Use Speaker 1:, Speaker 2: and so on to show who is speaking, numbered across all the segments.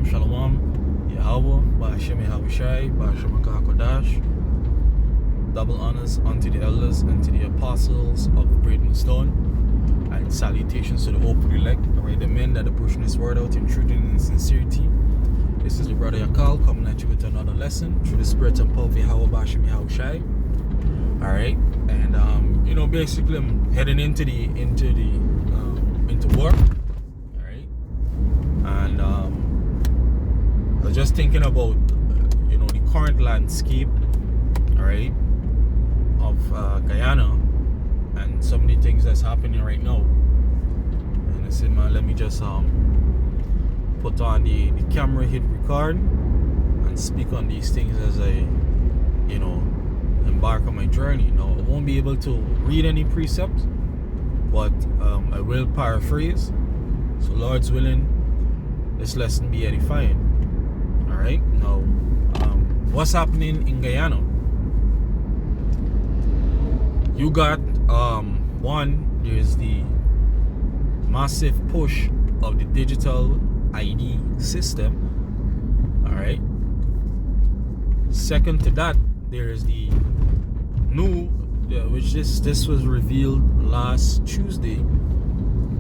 Speaker 1: Shalom, Yahweh, Ba'ashem Yahushai, Ba'ashem HaKadosh. Double honors unto the elders and to the apostles of the Great Millstone, and salutations to the open elect, the men that are pushing this word out in truth and in sincerity. This is your brother Yakal coming at you with another lesson through the spirit and power of Yahweh, Ba'ashem Yahushai. Alright, and basically I'm heading into work. And I was just thinking about the current landscape, alright, of Guyana and some of the things that's happening right now. And I said, man, let me just put on the camera, hit record, and speak on these things as I embark on my journey. Now, I won't be able to read any precepts, but I will paraphrase. So Lord's willing, this lesson be edifying. Alright, now what's happening in Guyana? You got there's the massive push of the digital ID system. Alright. Second to that, there is the new, which this was revealed last Tuesday.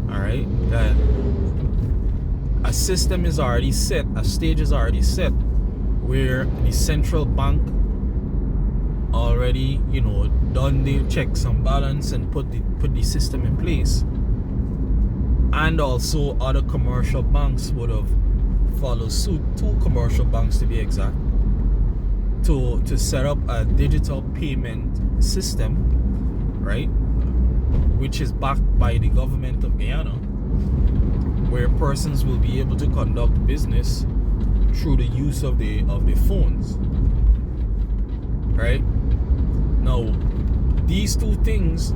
Speaker 1: Alright, that a system is already set, a stage is already set, where the central bank already, done the checks and balance and put the system in place. And also other commercial banks would have followed suit, 2 commercial banks to be exact, to set up a digital payment system, right, which is backed by the government of Guyana, where persons will be able to conduct business through the use of the phones. Right? Now, these two things,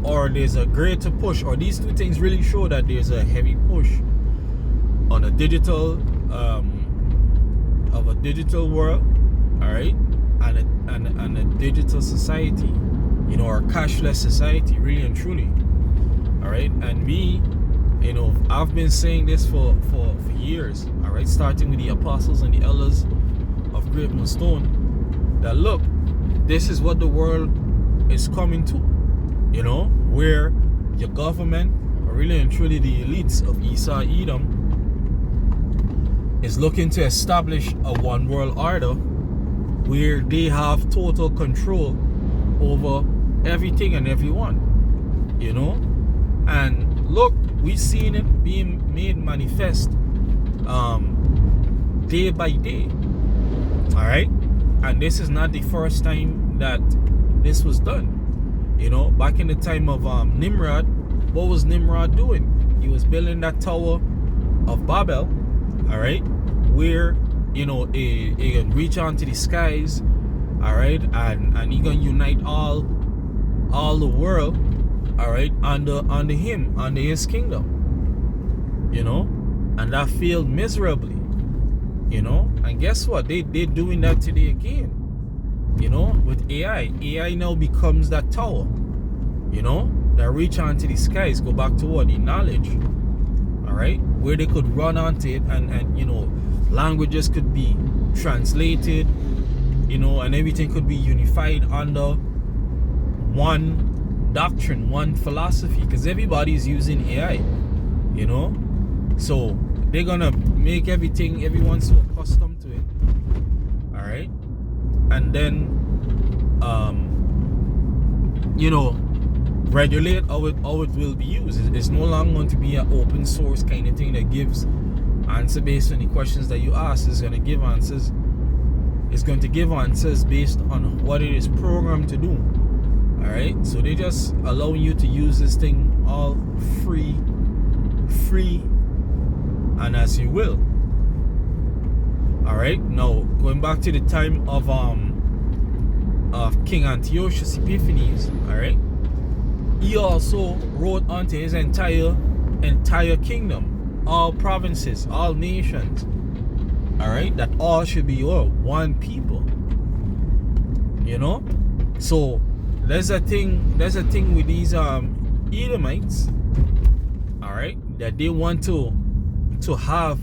Speaker 1: or there's a greater push, or these two things really show that there's a heavy push on a digital of a digital world, alright, and a digital society, or a cashless society, really and truly. Alright, and me, I've been saying this for years, alright, starting with the apostles and the elders of Great Millstone, that look, this is what the world is coming to, where your government, or really and truly the elites of Esau Edom, is looking to establish a one world order where they have total control over everything and everyone, and look, we've seen it being made manifest day by day. Alright? And this is not the first time that this was done. Back in the time of Nimrod, what was Nimrod doing? He was building that Tower of Babel, alright, where he can reach onto the skies, alright, and he can unite all the world, alright, under him, under his kingdom, and that failed miserably, and guess what, they're doing that today again, with AI now becomes that tower, that reach onto the skies, go back to what, the knowledge, alright, where they could run onto it, and languages could be translated, and everything could be unified under one doctrine, one philosophy, because everybody's using AI, so they're gonna make everyone so accustomed to it, alright, and then regulate how it will be used. It's no longer going to be an open source kind of thing that gives answer based on the questions that you ask. It's going to give answers. It's going to give answers based on what it is programmed to do. Alright, so they just allow you to use this thing all free, and as you will. Alright, now going back to the time of King Antiochus Epiphanes, alright, he also wrote onto his entire kingdom, all provinces, all nations, alright, that all should be one people. So there's a thing with these Edomites, alright, that they want to have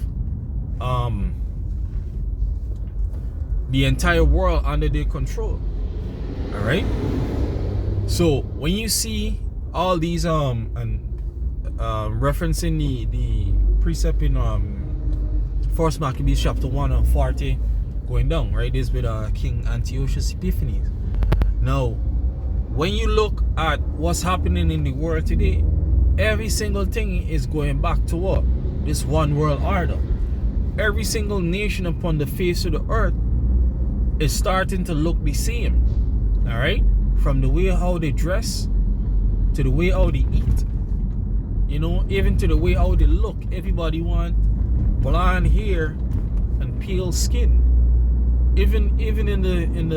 Speaker 1: the entire world under their control. All right. So when you see all these referencing the precept in First Maccabees chapter 1 and 40 going down, right? This with King Antiochus Epiphanes. Now, when you look at what's happening in the world today, every single thing is going back to what? This one world order. Every single nation upon the face of the earth is starting to look the same. All right? From the way how they dress to the way how they eat, you know, even to the way how they look. Everybody want blonde hair and pale skin. Even in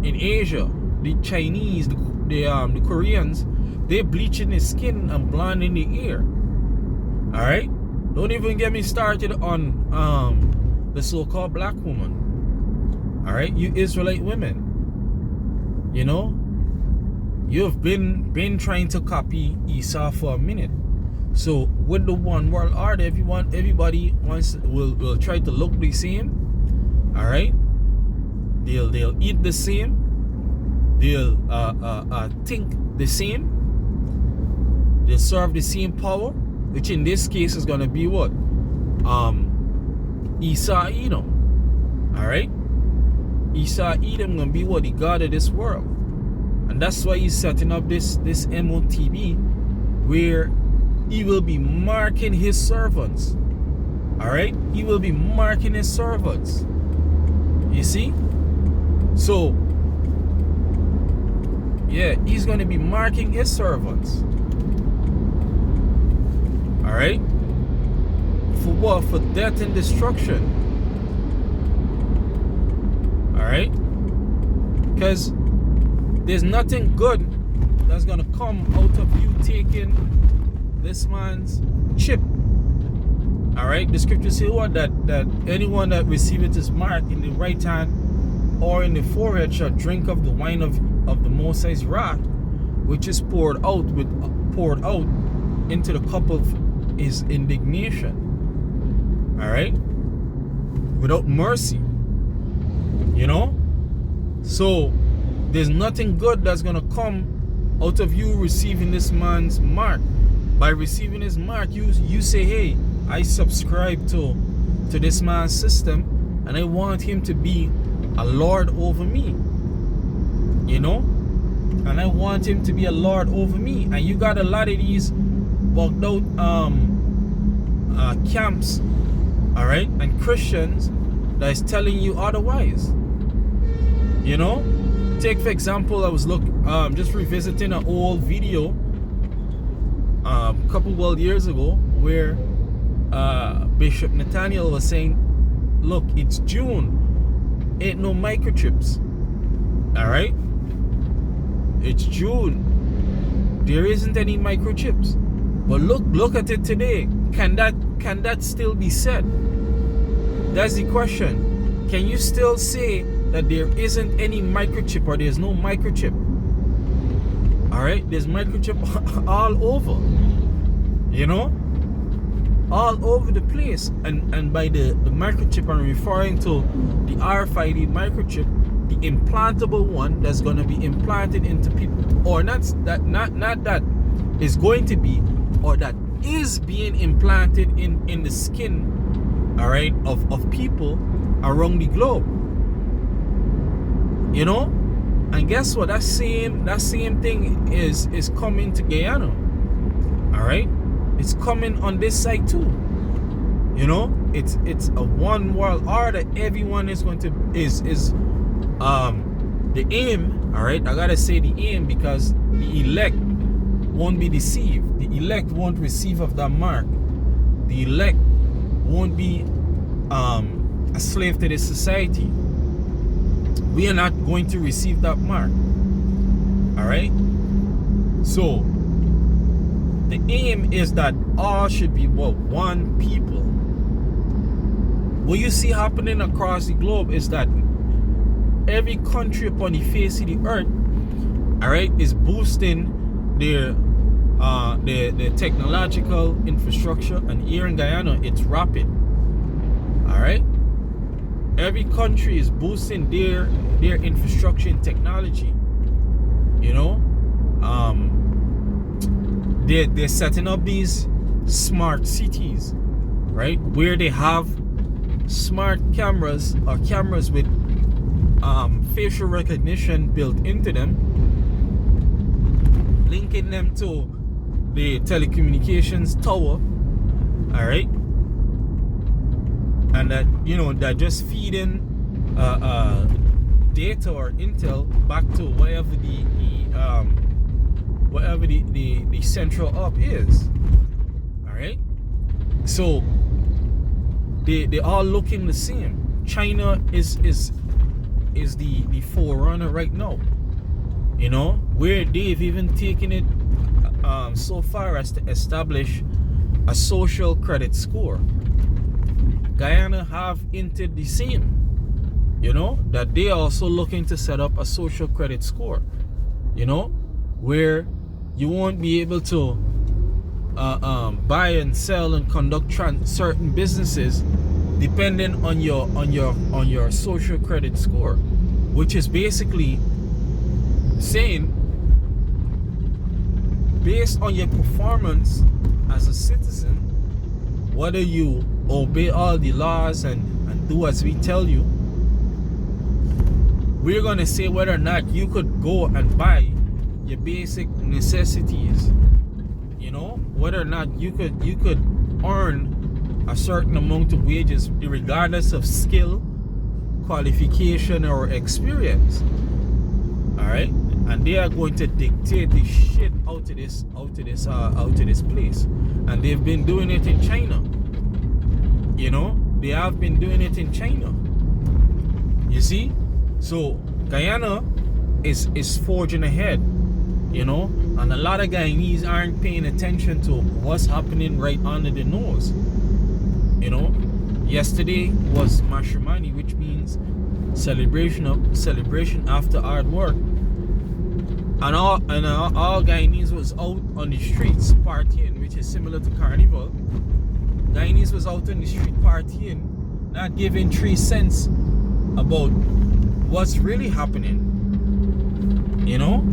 Speaker 1: Asia, the Chinese, the Koreans, they bleaching their skin and blonding their hair. All right, don't even get me started on the so-called black woman. All right, you Israelite women, you know, you've been trying to copy Esau for a minute. So with the one world order, everybody will try to look the same. All right, they'll eat the same, they'll think the same, they'll serve the same power, which in this case is gonna be what? Esau Edom. All right, Esau Edom gonna be what? The god of this world. And that's why he's setting up this MOTB, where he will be marking his servants. All right, he will be marking his servants. You see? So yeah, he's going to be marking his servants. All right, for what? For death and destruction. All right, because there's nothing good that's gonna come out of you taking this man's chip. All right, the scriptures say what? That anyone that receiveth his mark in the right hand or in the forehead shall drink of the wine of the Most High's wrath, which is poured out into the cup of his indignation. All right, without mercy. You know, so there's nothing good that's gonna come out of you receiving this man's mark. By receiving his mark, you say, hey, I subscribe to this man's system, and I want him to be a lord over me. You know, and I want him to be a lord over me. And you got a lot of these bugged out camps, all right, and Christians that is telling you otherwise. You know, take for example, I was just revisiting an old video a couple years ago where Bishop Nathaniel was saying, look, it's June, ain't no microchips. All right, it's June, there isn't any microchips. But look at it today. Can that still be said? That's the question. Can you still say that there isn't any microchip, or there's no microchip? All right, there's microchip all over, you know, all over the place. And by the microchip, I'm referring to the RFID microchip, the implantable one that's going to be implanted into people, or not that is going to be, or that is being implanted in the skin, all right, of people around the globe. You know, and guess what? That same thing is coming to Guyana. All right, it's coming on this side too. You know, it's a one world order. Everyone is going to is the aim. All right, I gotta say the aim, because the elect won't be deceived. The elect won't receive of that mark. The elect won't be a slave to this society. We are not going to receive that mark. All right, so the aim is that all should be one people. What you see happening across the globe is that every country upon the face of the earth, all right, is boosting their technological infrastructure, and here in Guyana it's rapid. All right. Every country is boosting their infrastructure and technology. You know, they're setting up these smart cities, right, where they have smart cameras or cameras with facial recognition built into them, linking them to the telecommunications tower. All right. And that, you know, that just feeding data or intel back to wherever the central hub is. All right. So they all looking the same. China is the forerunner right now. You know, where they've even taken it so far as to establish a social credit score. Guyana have entered the same, you know, that they are also looking to set up a social credit score, you know, where you won't be able to buy and sell and conduct certain businesses depending on your social credit score, which is basically saying, based on your performance as a citizen, whether you obey all the laws and do as we tell you, we're gonna say whether or not you could go and buy your basic necessities. You know, whether or not you could earn a certain amount of wages regardless of skill, qualification, or experience. All right, and they are going to dictate the shit out of this place, and they've been doing it in China. You know, they have been doing it in China. You see, so Guyana is forging ahead. You know, and a lot of Guyanese aren't paying attention to what's happening right under the nose. You know, yesterday was Mashramani, which means celebration after hard work, and all Guyanese was out on the streets partying, which is similar to Carnival. Guyanese was out on the street partying, not giving 3 cents about what's really happening. You know,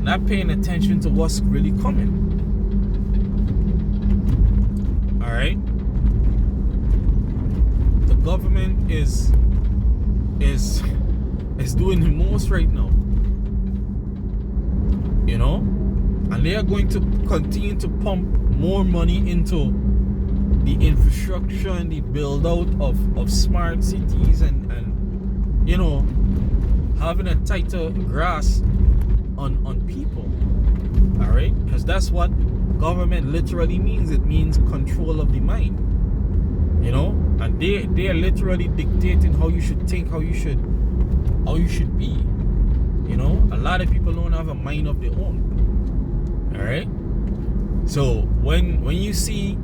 Speaker 1: not paying attention to what's really coming. All right. The government is doing the most right now. You know, and they are going to continue to pump more money into the infrastructure and the build out of smart cities and you know, having a tighter grasp on people. All right, because that's what government literally means. It means control of the mind. You know, and they are literally dictating how you should think, how you should be. You know, a lot of people don't have a mind of their own. All right. So when you see,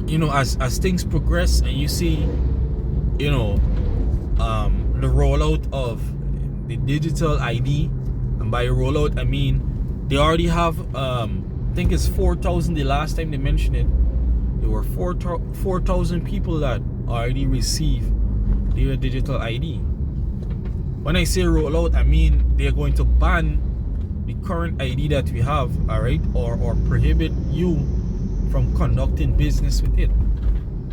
Speaker 1: you know, as things progress and you see, you know, the rollout of the digital ID, and by rollout I mean they already have I think it's 4,000 the last time they mentioned it. There were 4,000 people that already received their digital ID. When I say rollout, I mean they're going to ban the current ID that we have, all right, or prohibit you from conducting business with it.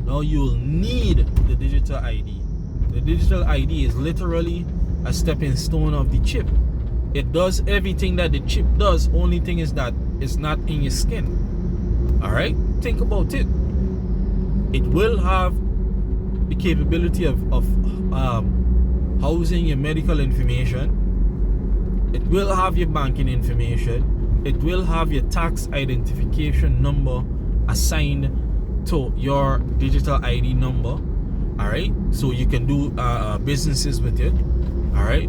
Speaker 1: Now you'll need the digital ID. The digital ID is literally a stepping stone of the chip. It does everything that the chip does. Only thing is that it's not in your skin. All right, think about it. It will have the capability of housing your medical information. It will have your banking information. It will have your tax identification number assigned to your digital ID number. All right, so you can do businesses with it. All right,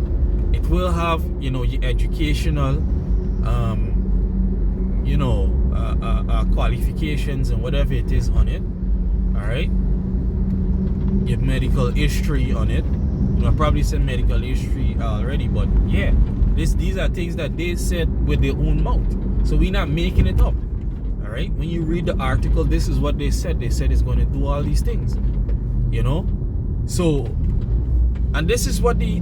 Speaker 1: it will have, you know, your educational you know, qualifications and whatever it is on it. All right, your medical history on it. You know, I probably said medical history already, but yeah, these are things that they said with their own mouth, so we're not making it up. All All right, when you read the article, this is what they said. They said it's going to do all these things, you know. So, and this is what the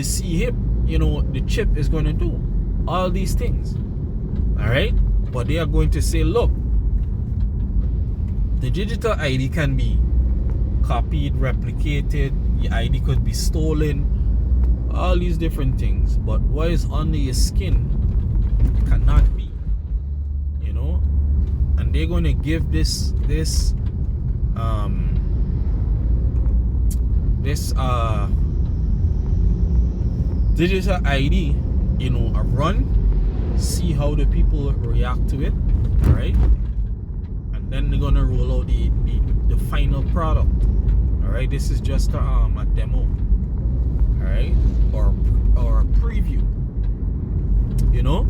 Speaker 1: C-HIP, you know, the chip is going to do, all these things. All right, but they are going to say, look, the digital ID can be copied, replicated, your ID could be stolen, all these different things, but what is under your skin cannot be, you know. And they're going to give this digital ID, you know, a run, see how the people react to it, all right, and then they're gonna roll out the final product. All right, this is just a demo, all right, or a preview, you know.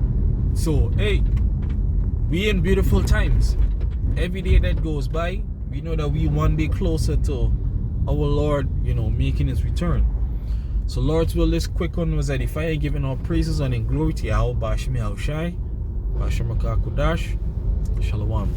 Speaker 1: So hey, we in beautiful times. Every day that goes by, we know that we one day closer to our Lord, you know, making his return. So Lord's will, this quick one was edifying, giving our praises and in glory to Yahweh Bashim Yahushai, Bashim Kudash, Shalom.